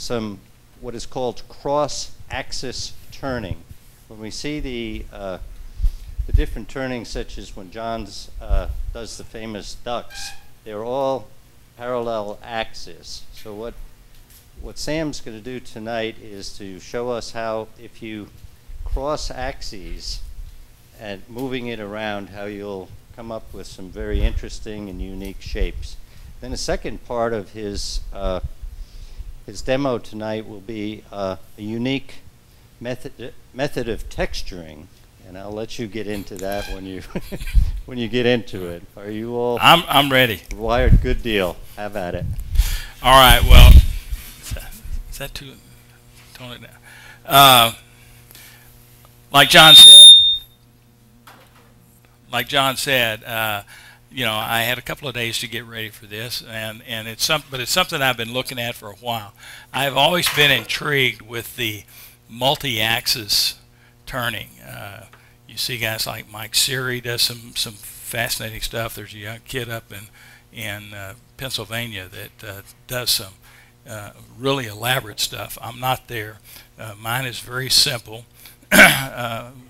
some what is called cross-axis turning. When we see the different turnings, such as when John does the famous ducks, they're all parallel axis. So what Sam's going to do tonight is to show us how, if you cross axes and moving it around, how you'll come up with some very interesting and unique shapes. Then the second part of his demo tonight will be a unique method of texturing, and I'll let you get into that when you when you get into it. Are you all? I'm ready. Wired. Good deal. Have at it. All right. Well, is that too? Tone it down. Like John said, you know, I had a couple of days to get ready for this, and it's something I've been looking at for a while. I've always been intrigued with the multi-axis turning. You see guys like Mike Siri does some fascinating stuff. There's a young kid up in Pennsylvania that does some really elaborate stuff. I'm not there. Mine is very simple.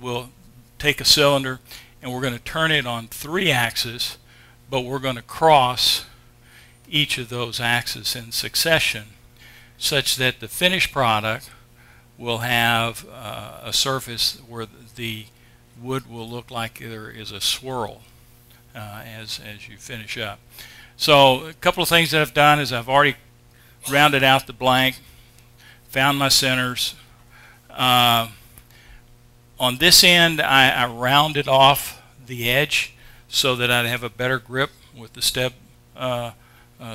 We'll take a cylinder and we're going to turn it on 3 axes, but we're going to cross each of those axes in succession such that the finished product will have a surface where the wood will look like there is a swirl as you finish up. So a couple of things that I've done is I've already rounded out the blank, found my centers. On this end, I rounded off the edge so that I'd have a better grip with the step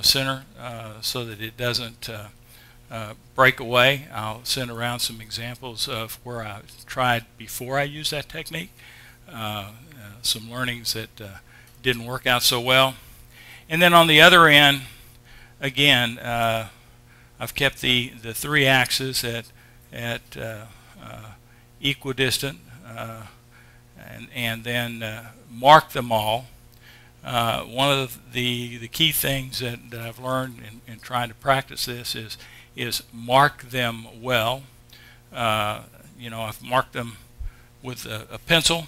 center so that it doesn't break away. I'll send around some examples of where I tried before I used that technique, some learnings that didn't work out so well. And then on the other end, again, I've kept the 3 axes at equidistant and then mark them all. One of the key things that I've learned in trying to practice this is mark them well. You know, I've marked them with a pencil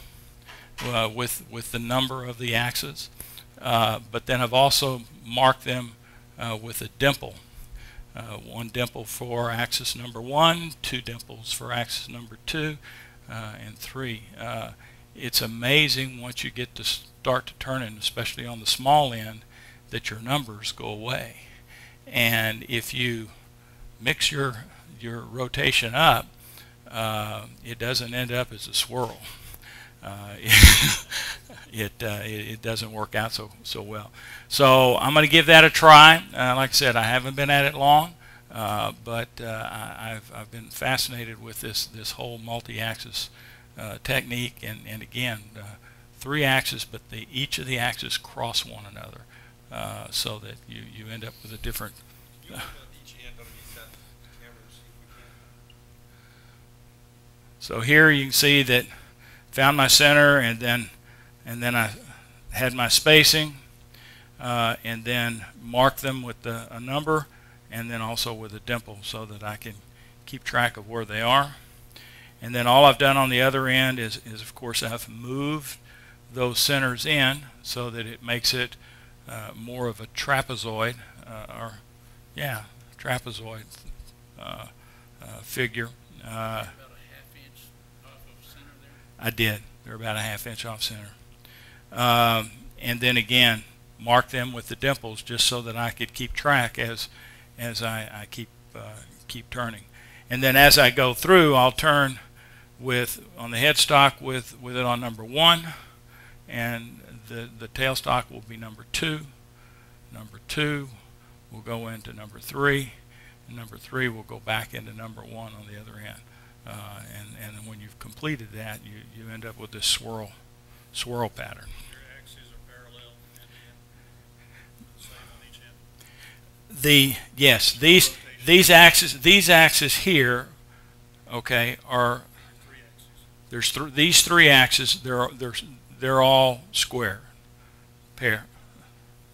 with the number of the axes, but then I've also marked them with a dimple. 1 dimple for axis number 1, 2 dimples for axis number 2, and 3. It's amazing once you get to start to turning, especially on the small end, that your numbers go away. And if you mix your rotation up, it doesn't end up as a swirl. It doesn't work out so well. So I'm going to give that a try. Like I said, I haven't been at it long, but I've been fascinated with this whole multi-axis technique, and again, 3 axes, but each of the axes cross one another, so that you end up with a different. So here you can see that found my center, and then I had my spacing, and then marked them with a number, and then also with a dimple so that I can keep track of where they are. And then all I've done on the other end is of course I've moved those centers in so that it makes it more of a trapezoid, trapezoid figure. I did. They're about a ½ inch off center. And then again, mark them with the dimples just so that I could keep track as I keep turning. And then as I go through, I'll turn on the headstock with it on number 1, and the tailstock will be number 2. Number 2 will go into number 3, and number 3 will go back into number 1 on the other end. And when you've completed that, you end up with this swirl pattern. Your axes are parallel same on each end. Yes, these axes here, okay, are these 3 axes. They're all square pair.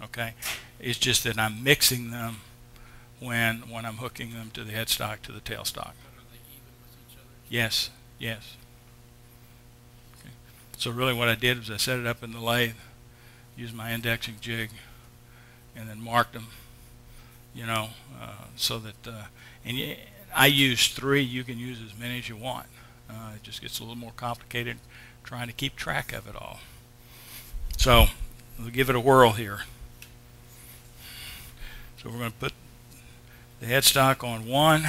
Okay, it's just that I'm mixing them when I'm hooking them to the headstock to the tailstock. But are they even with each other? Yes, yes. Okay. So really what I did was I set it up in the lathe, used my indexing jig, and then marked them, you know, so that, I use 3. You can use as many as you want. It just gets a little more complicated trying to keep track of it all. So we'll give it a whirl here. So we're going to put the headstock on 1,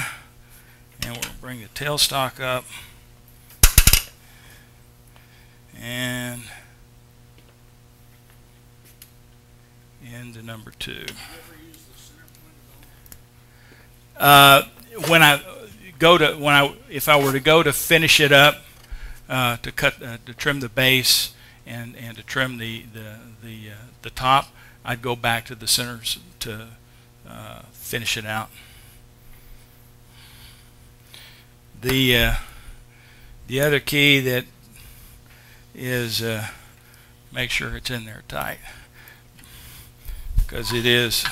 and we'll bring the tailstock up and into number 2. Do you ever use the center point at all? If I were to go to finish it up, to trim the base and to trim the top, I'd go back to the centers to finish it out. The other key that is make sure it's in there tight, because it is.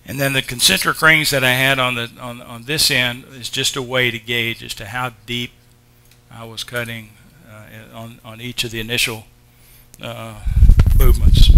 And then the concentric rings that I had on this end is just a way to gauge as to how deep I was cutting on each of the initial movements.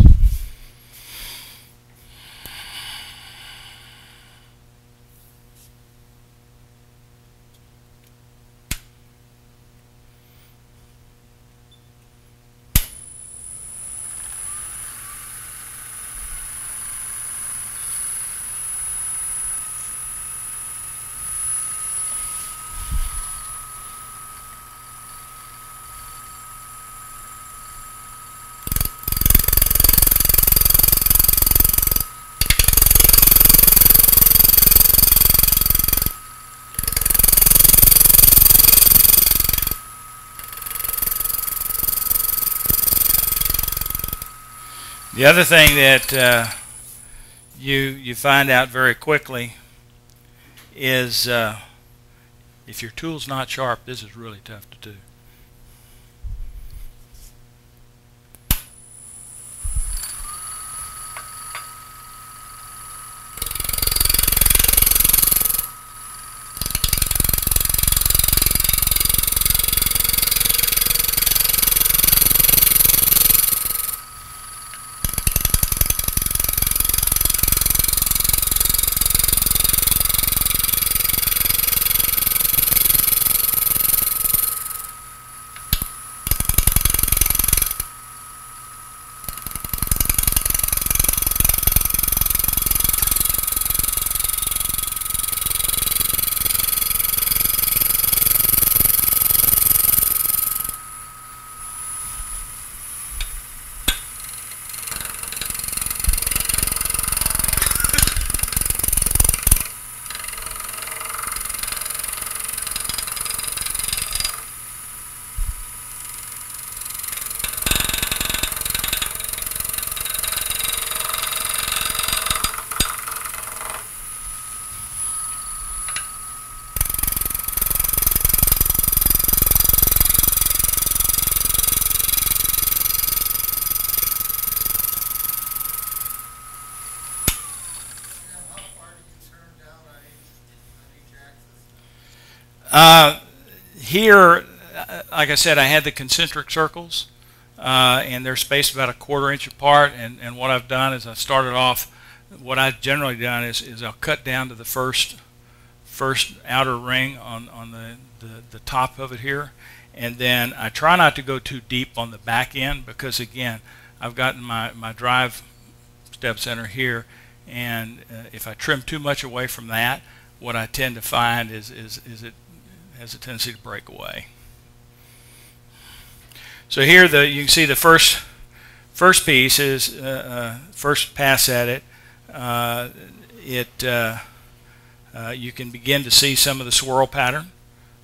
The other thing that you find out very quickly is if your tool's not sharp, this is really tough to do. Here, like I said, I had the concentric circles, and they're spaced about 1/4 inch apart. And what I've done is I started off. What I've generally done is I'll cut down to the first outer ring on the top of it here, and then I try not to go too deep on the back end, because again, I've gotten my drive step center here, and if I trim too much away from that, what I tend to find is it has a tendency to break away. So here you can see the first piece is first pass at it. You can begin to see some of the swirl pattern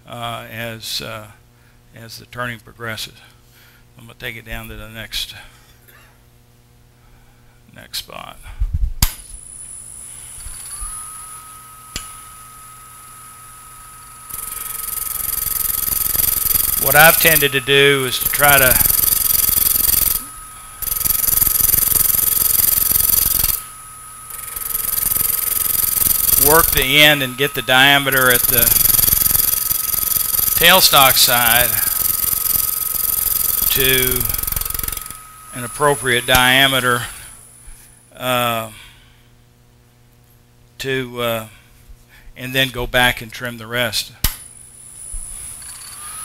as the turning progresses. I'm going to take it down to the next spot. What I've tended to do is to try to work the end and get the diameter at the tailstock side to an appropriate diameter and then go back and trim the rest,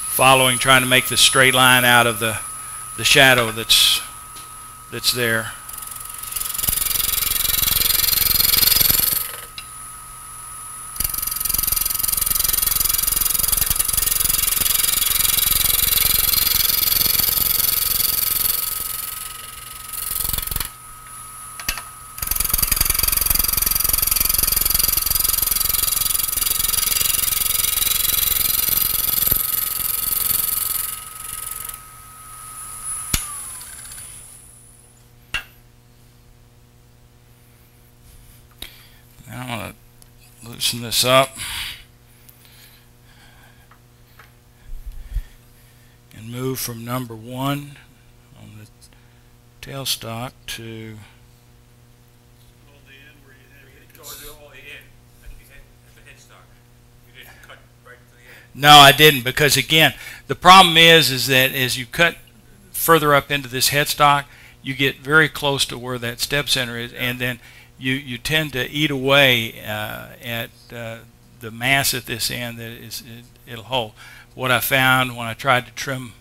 following trying to make the straight line out of the shadow that's there. Now I'm going to loosen this up and move from number 1 on the tailstock to On the end where you have it. All the end at the headstock. You didn't cut right to the end. no, I didn't, because again, the problem is that as you cut further up into this headstock, you get very close to where that step center is, and then you tend to eat away at the mass at this end that it'll hold. What I found when I tried to trim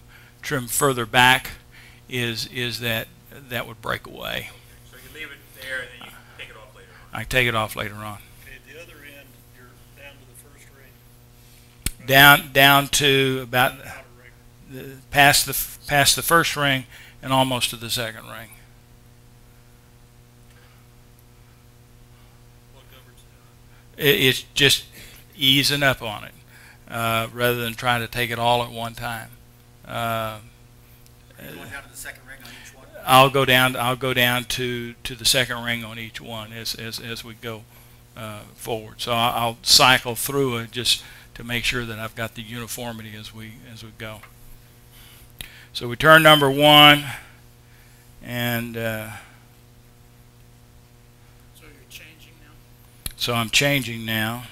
further back is that would break away. So you leave it there and then you take it off later on. I take it off later on. Okay, at the other end, you're down to the first ring. Down to about Outer ring. past the first ring and almost to the second ring. What governs It's just easing up on it rather than trying to take it all at one time. Going down to the second ring on each one? I'll go down to the second ring on each one as we go forward. So I'll cycle through it just to make sure that I've got the uniformity as we go. So we turn number 1, and So you're changing now? so I'm changing now.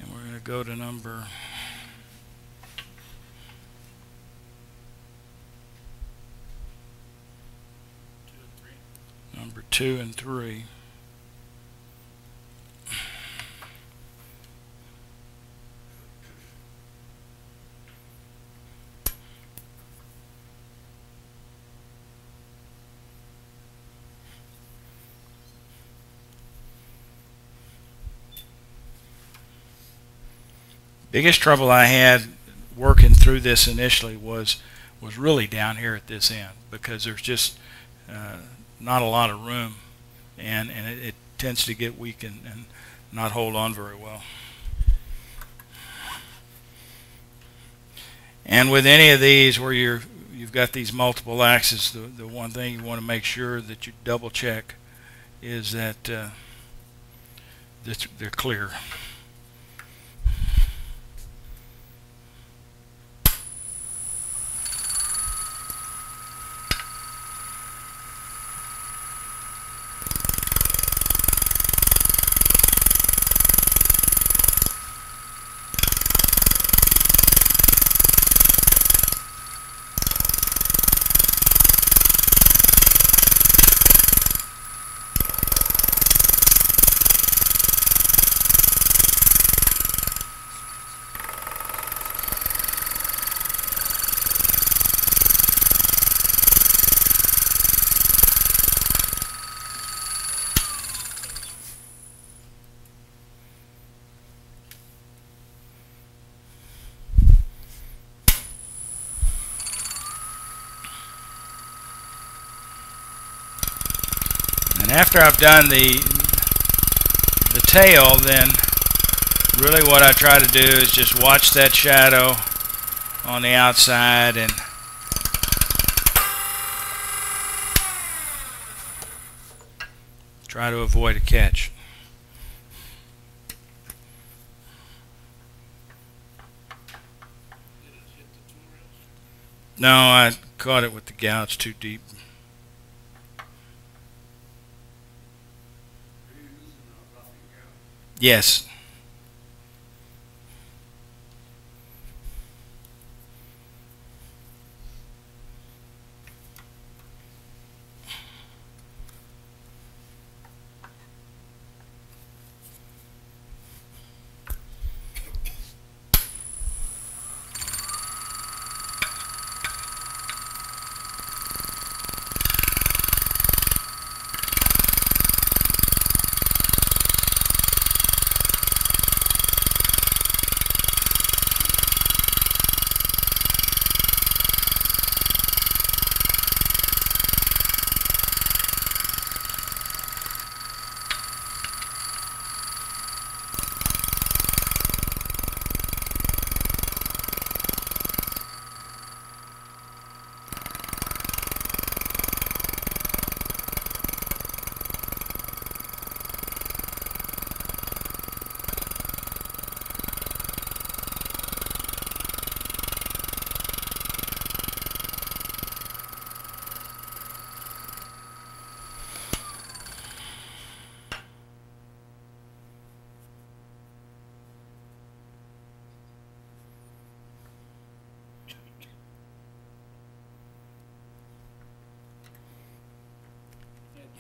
And we're going to go to number 2 and 3. Biggest trouble I had working through this initially was really down here at this end, because there's just not a lot of room, and it tends to get weak and not hold on very well. And with any of these where you've got these multiple axes, the one thing you want to make sure that you double check is that they're clear. And after I've done the tail, then really what I try to do is just watch that shadow on the outside and try to avoid a catch. No, I caught it with the gouge too deep. Yes.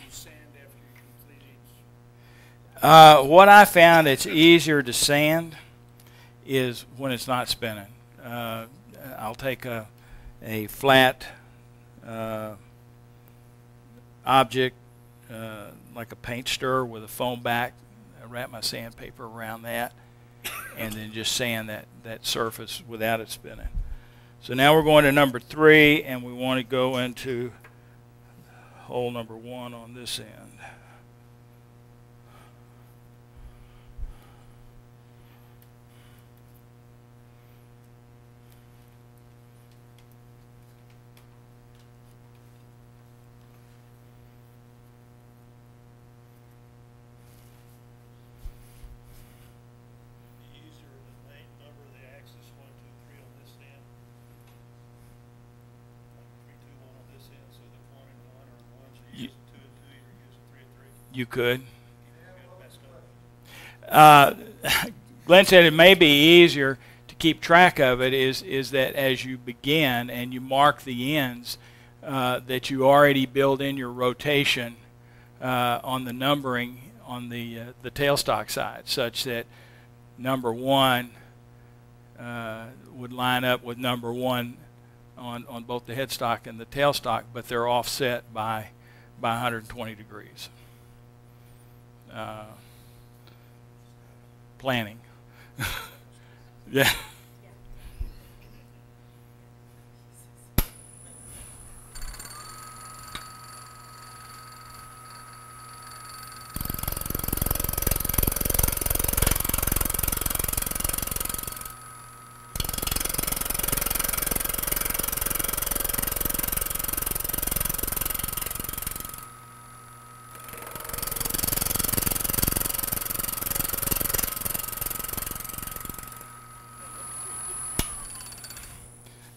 Sand after you complete each? What I found it's easier to sand is when it's not spinning. I'll take a flat object like a paint stirrer with a foam back. I wrap my sandpaper around that and then just sand that surface without it spinning. So now we're going to number 3, and we want to go into hole number 1 on this end. Easier to number the axis 1, 2, 3 on this end. Like 3, 2, 1 on this end, so the 1 and 1 or 1, so you use 2 and 2, you're using 3 and 3. You could. Messed up. Glenn said it may be easier to keep track of it is that as you begin and you mark the ends, that you already build in your rotation on the numbering on the tailstock side, such that number 1 would line up with number 1 on both the headstock and the tailstock, but they're offset by 120 degrees. Planning. Yeah.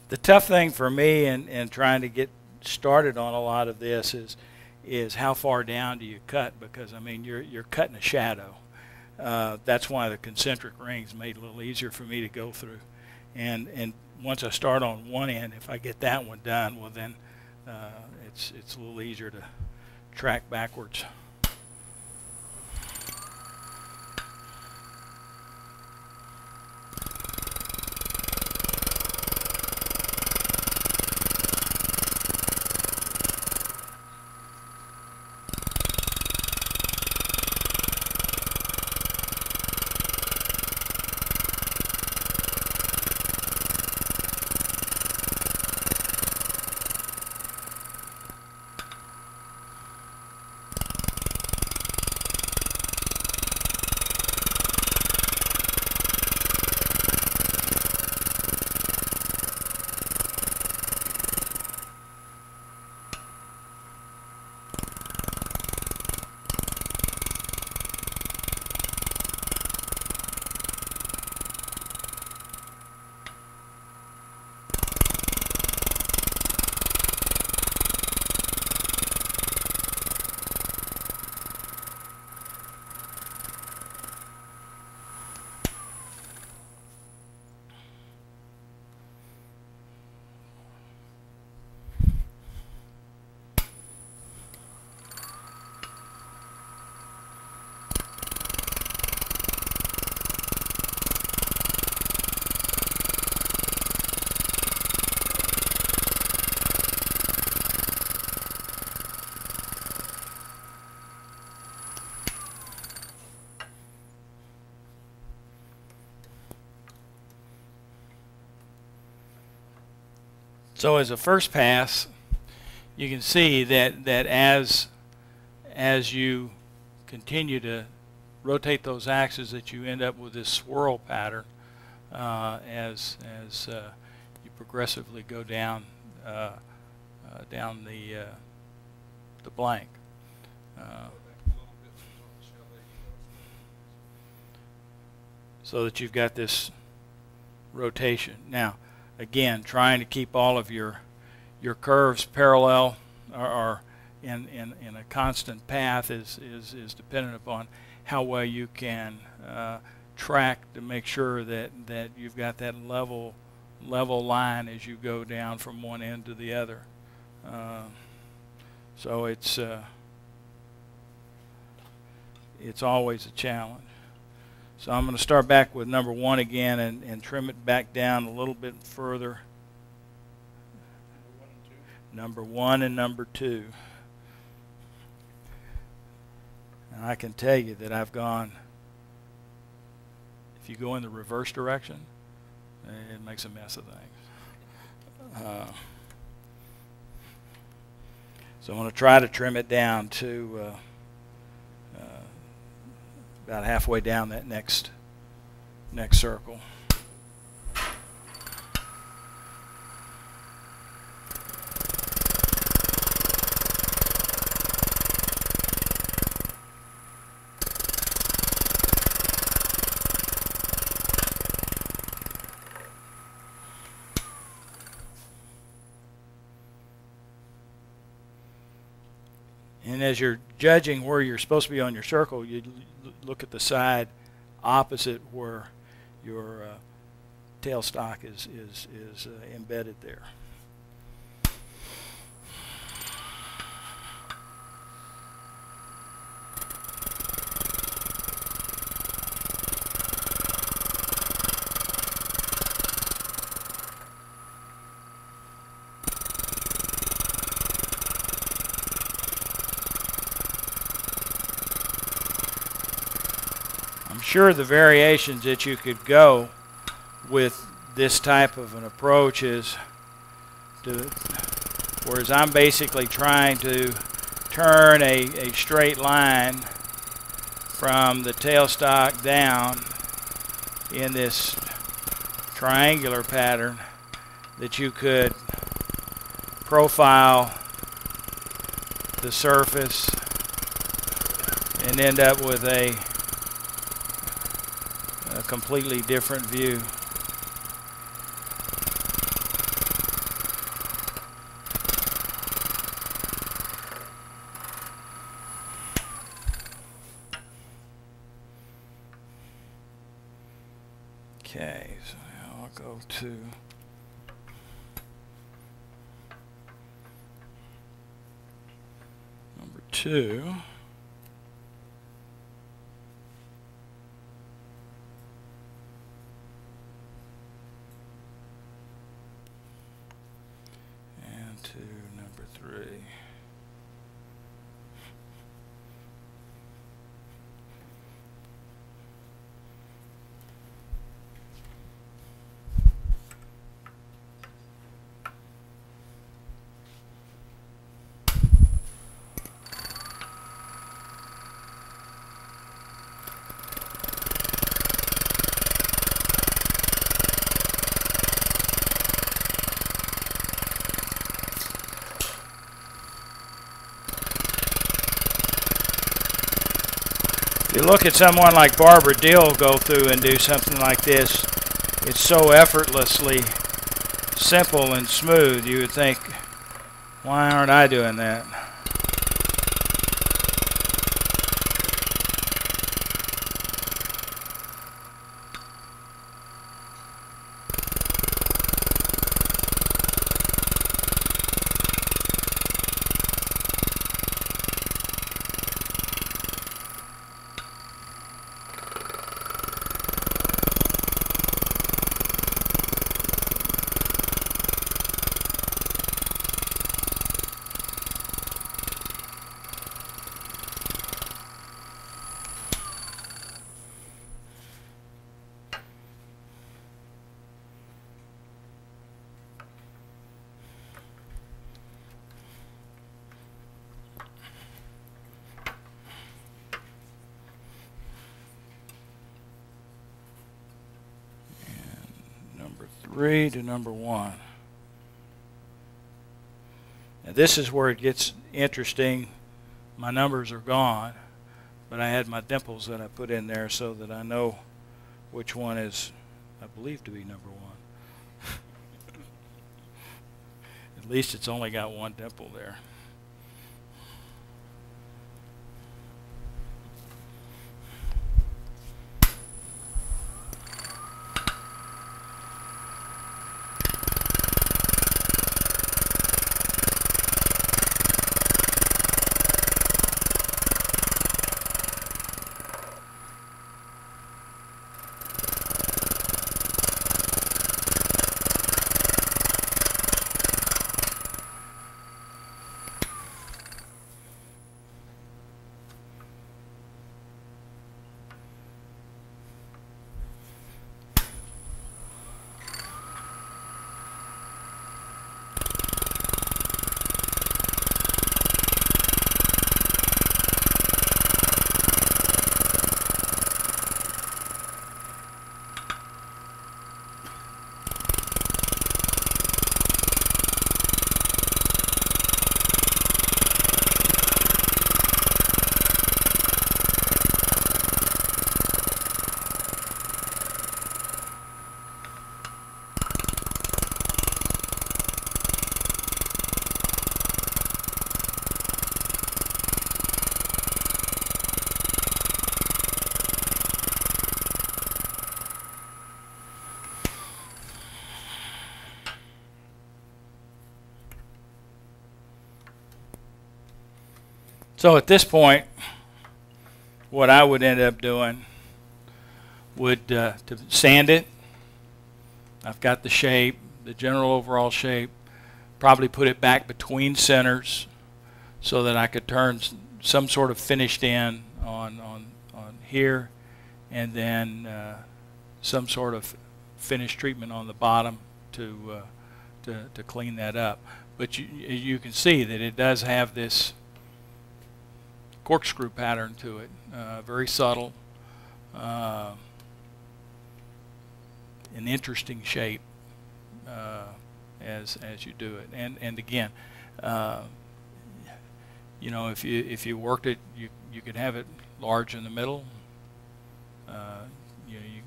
The tough thing for me in trying to get started on a lot of this is how far down do you cut, because I mean you're cutting a shadow. That's why the concentric rings made it a little easier for me to go through. And once I start on one end, if I get that one done, well then it's a little easier to track backwards. So as a first pass, you can see that as you continue to rotate those axes, that you end up with this swirl pattern as you progressively go down down the blank. So that you've got this rotation. Now, again, trying to keep all of your curves parallel or in a constant path is dependent upon how well you can track to make sure that you've got that level line as you go down from one end to the other. So it's always a challenge. So I'm going to start back with number 1 again and trim it back down a little bit further. Number 1 and number 2. And I can tell you that I've gone, if you go in the reverse direction, it makes a mess of things. So I'm going to try to trim it down to about halfway down that next circle. And as you're judging where you're supposed to be on your circle, you look at the side opposite where your tailstock is embedded there. Sure, the variations that you could go with this type of an approach is whereas I'm basically trying to turn a straight line from the tailstock down in this triangular pattern, that you could profile the surface and end up with a completely different view. Okay, so now I'll go to number 2. To number 3. You look at someone like Barbara Dill go through and do something like this, it's so effortlessly simple and smooth, you would think, why aren't I doing that? 3 to number 1. Now this is where it gets interesting. My numbers are gone, but I had my dimples that I put in there so that I know which one is, I believe, to be number 1. At least it's only got one dimple there. So at this point, what I would end up doing would to sand it. I've got the shape, the general overall shape. Probably put it back between centers so that I could turn some sort of finished in on here, and then some sort of finished treatment on the bottom to clean that up. But you can see that it does have this corkscrew pattern to it, very subtle, an interesting shape as you do it. And again, you know, if you worked it, you could have it large in the middle. You know, you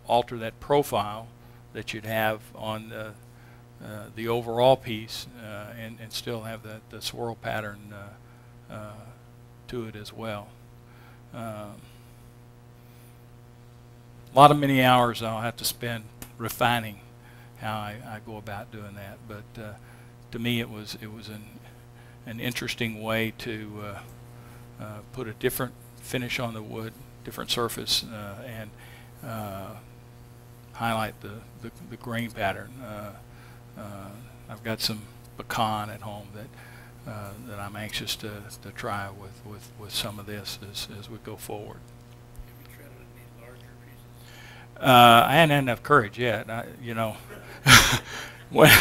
alter that profile that you'd have on the overall piece, and still have the swirl pattern to it as well. A lot of many hours I'll have to spend refining how I go about doing that, but to me it was an interesting way to put a different finish on the wood, different surface, and highlight the grain pattern. I've got some pecan at home that I'm anxious to try with some of this as we go forward. Have you shredded any larger pieces? I hadn't had enough courage yet. You know, when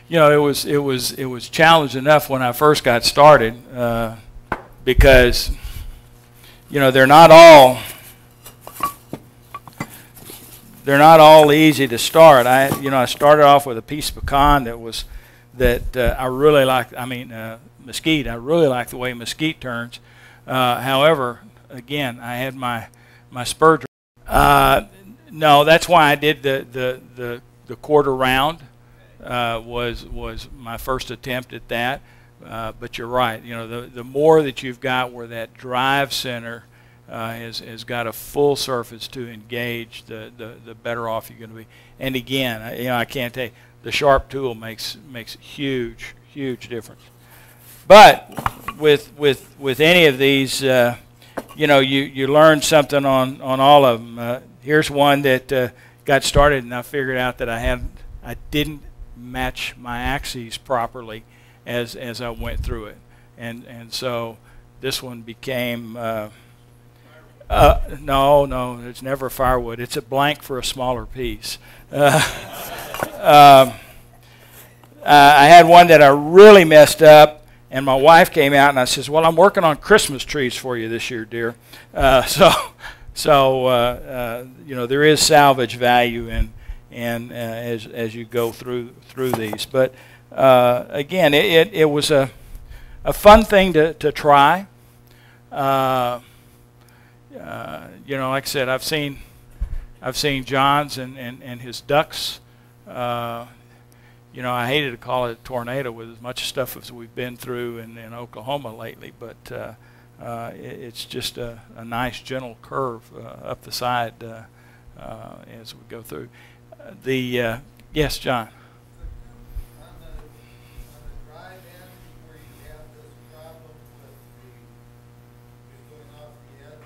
you know, it was challenged enough when I first got started, because you know they're not all easy to start. I started off with a piece of pecan that I really like. I mean, mesquite. I really like the way mesquite turns. However, again, I had my spur. No, that's why I did the quarter round. Was my first attempt at that. But you're right. You know, the more that you've got where that drive center has got a full surface to engage, the better off you're going to be. And again, you know, I can't tell you, the sharp tool makes huge difference. But with any of these, you know, you learn something on all of them. Here's one that got started, and I figured out that I didn't match my axes properly as I went through it, and so this one became no, it's never firewood. It's a blank for a smaller piece. I had one that I really messed up, and my wife came out and I says, "Well, I'm working on Christmas trees for you this year, dear." So you know, there is salvage value and as you go through these. But again, it was a fun thing to try. You know, like I said, I've seen John's and his ducks. You know, I hated to call it a tornado with as much stuff as we've been through in Oklahoma lately, but it's just a nice gentle curve up the side as we go through. Yes, John. On the drive end where you have this problem with you're going off the edge,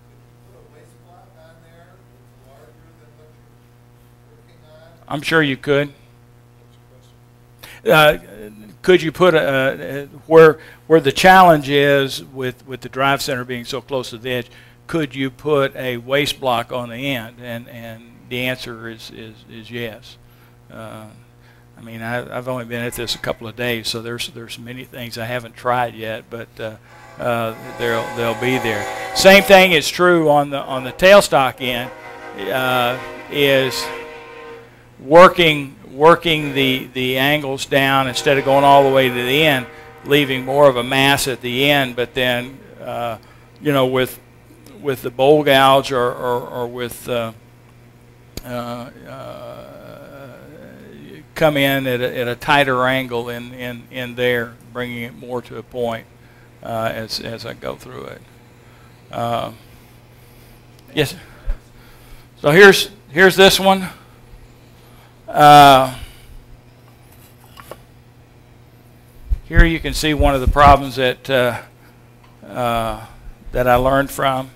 could you put a waste block on there that's larger than what you're working on? I'm sure you could. Could you put where the challenge is with the drive center being so close to the edge? Could you put a waste block on the end? And the answer is yes. I mean, I've only been at this a couple of days, so there's many things I haven't tried yet, but they'll be there. Same thing is true on the tailstock end. Is working the angles down instead of going all the way to the end, leaving more of a mass at the end. But then, you know, with the bowl gouge or with come in at a tighter angle in there, bringing it more to a point as I go through it. Yes. So here's this one. Here you can see one of the problems that I learned from.